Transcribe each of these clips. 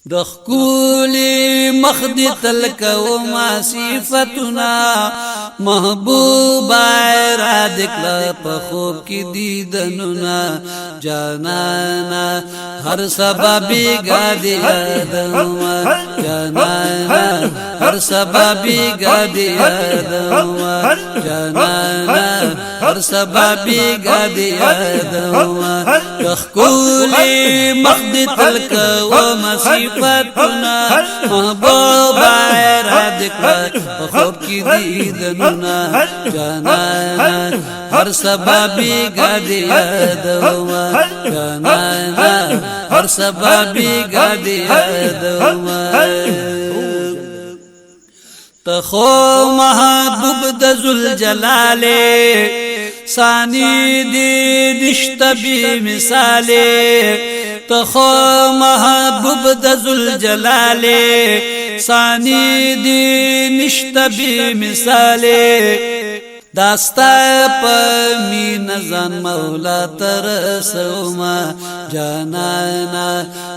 دخکولی مخدی تلکوما صفتنا محبوبا را دکلا پخوب کی دیدننا جانانا ہر سببی گادی یادوما جانانا ہر سببی گادی یادوما جانانا ہر سببی گادی یادوما دخکولی مخدی تلکوما صفتنا محبوبا را دکلا پخوب کی دیدننا جانانا ہر سببی گادی یادوما جانانا ہر سببی گادی یادوما تخو محبوب د ذوالجلال ثانی دی نشتبی مثال تخو محبوب د ذوالجلال ثانی دی نشتبی مثال داستا پمین زن مولا ترسوما جانانا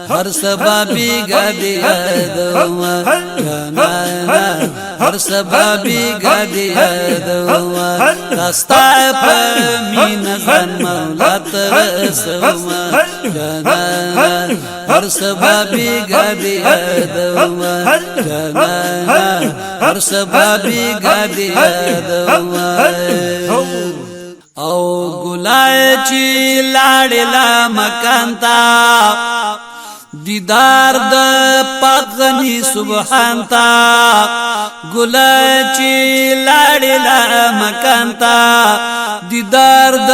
ہر سببی گادی یادوما جانانا ہر سببی گادی یادوما داستا پمین زن مولا ترسوما جانانا ہر سببی گادی یادوما جانانا ہر سببی گادی یادوما او گلای چی لاړلا مکان تا دیدار د پاغنی سبحان تا گلای چی لاړلا مکان تا دیدار د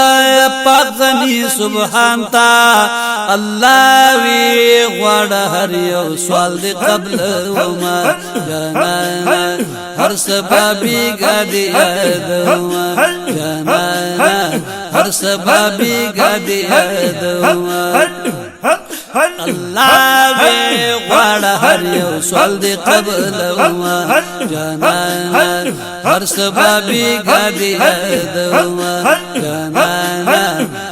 پاغنی سبحان تا الله وی غوړ هر یو سوال دی قبل وما جانانا ہر سببی گادی یادوما جانانا ہر سببی گادی یادوما اللہ وی غوړ هر یو سوال دی قبل وما جانانا ہر سببی گادی یادوما جانانا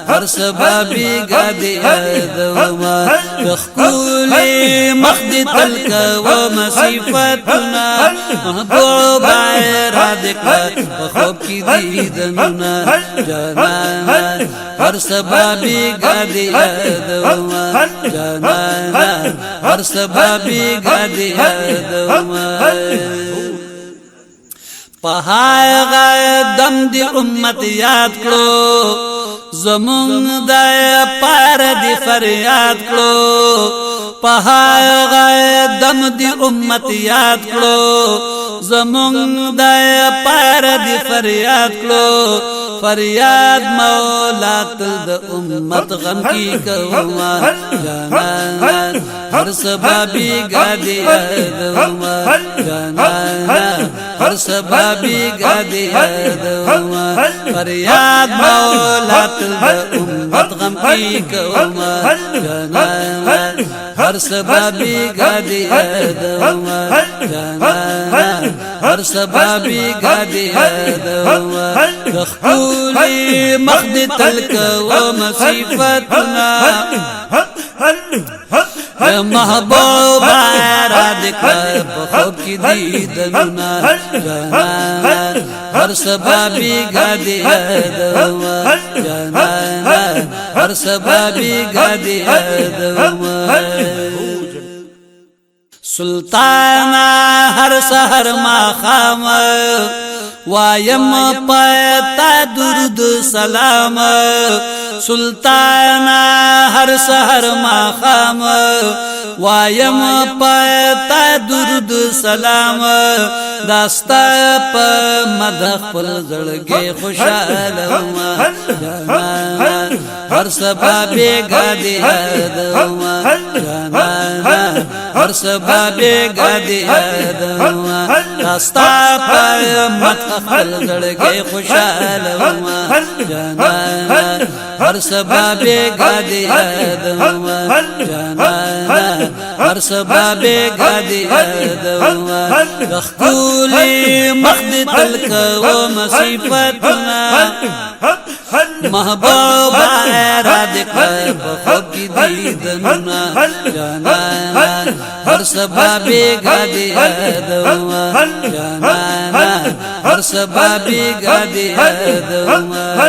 ہر سببی گادی یادوما دخکولی مخدی تلکوما صفتنا محبوبا را دکلا پخوب کی دیدننا جانانا ہر سببی گادی یادوما جانانا ہر سببی گادی یادوما پہائے غائے دم دی امت یاد کرو زمون دا پار دی فریاد کرو پہائے غائے دم دی امت یاد کرو زمون دا پار دی فریاد کرو فریاد مولا تل دا امت غم کی کوما جانانا ہر سببی گادی یادوما جانانا ہر سببی گادی یادوما فریاد مولا تل دا امت غم کی کوما جانانا ہر سببی گادی یادوما جانانا ہر سببی گادی یادوما دخکولی مخدی تلکوما صفتنا محبوبا را دکلا پخوب کی دیدننا جانانا ہر سببی گادی یادوما جانانا ہر سببی گادی یادوما سلطانا ہر سحر ماخام وایم پتا درود سلام سلطانا ہر سحر ماخام وایم پتا درود سلام داستا پا مدخ پل زڑگے خوشالوما جانانا ہر سببی گادی یادوما جانانا ہر سببی گادی یادوما داستا پا مدخ پل زڑگے خوشالوما جانانا ہر سببی گادی یادوما جانانا ہر سببی گادی یادوما دخکولی مخدی تلکوما صفتنا محبوبا را دکھر بخوب کی دیدننا جانانا ہر سبا بیگا دیا دوا جانانا ہر سبا بیگا دیا دوا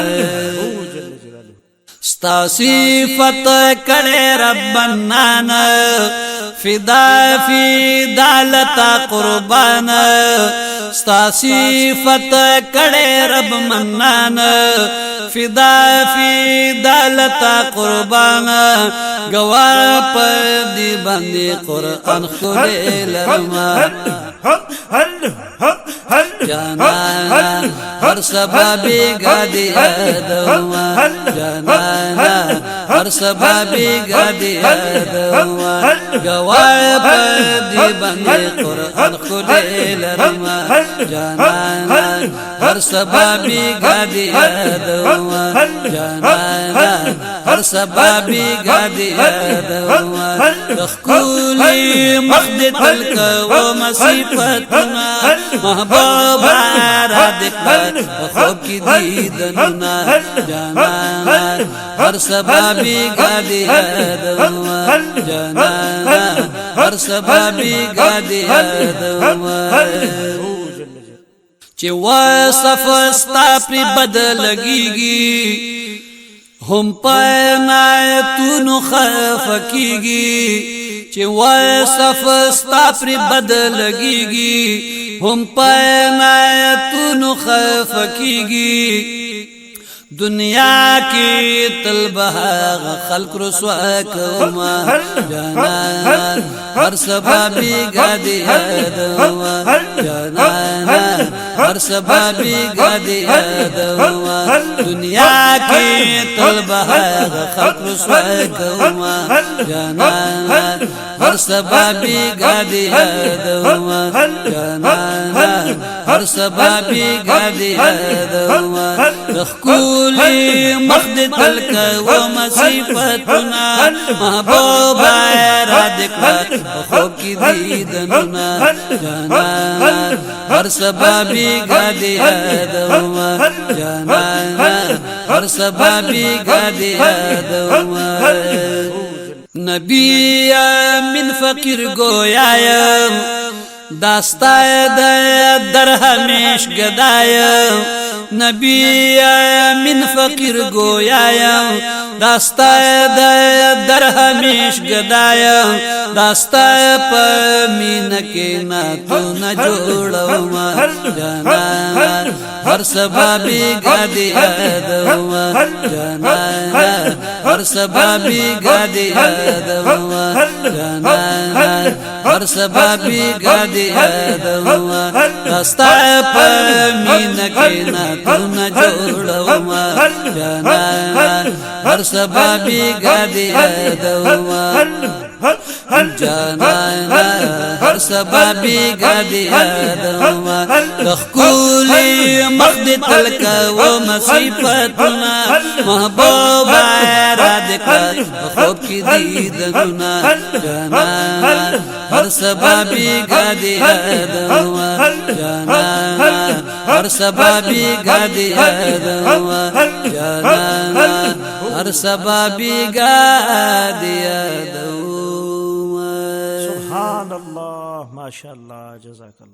ستا صفت کرے ربنان فدا فدا لتا قربان ستا صفت کرے رب منان فدا فدا لتا قربان گوار پر دی بندی قرآن خودے لرما جانانا ہر سبا بیگا دیا دوا جانانا ہر سبا بیگا دیا دوا گوار پر دی بندی قرآن خودے لرما جانانا ہر سبا بیگا دیا دوا جانانا ہر سبا بیگا دیا دوا تخکولی مخد تلک و مصیفتنا محبوبا را دکھر خوب کی دیدننا جانانا ہر سبا بیگا دیا دوا جانانا ہر سبا بیگا دیا دوا چی وصف ستا پری بدلگیگی ہم پائنا تو خفکیگی چی وصف ستا پری بدلگیگی ہم پائنا تو خفکیگی دنیا کی طلبہ خلق رسوا کوما جانانا ہر سبا بیگا دیا دوا جانانا ہر سبا بیگا دیا دوا دنیا کی طلبہ خلق رسوا کوما جانانا ہر سبا بیگا دیا دوا جانانا ہر سبا بیگا دیا دوا رخکولی مخد تلک و مصیفتنا محبوبا را دکھر خوب کی دیدننا جانانا ہر سبا بیگا دیا دوا جانانا ہر سبا بیگا دیا دوا نبی من فقیر گویایم داستای در ہمیش گدایم نبی من فقیر گویایم داستای در ہمیش گدایم داستای پا مینکی ناتو نجوڑوما جانانا ہر سبا بیگا دیا دوا جانانا ہر سبا بیگا دیا دوا جانانا ہر سبا بیگا دیا دوا داستای پا مینکی ناتو نجوڑوما جانانا ہر سبا بیگا دیا دوا جانانا ہر سبا بیگا دیا دوا تخکولی مخد تلک و مصیفتنا محبوبا را دکھر خوب کی دیدننا جانانا ہر سبا بیگا دیا دوا جانانا ہر سبا بیگا دیا دوا جانانا ہر سبا بیگا دیا دوا سبحان اللہ، ماشاء اللہ، جزاک اللہ.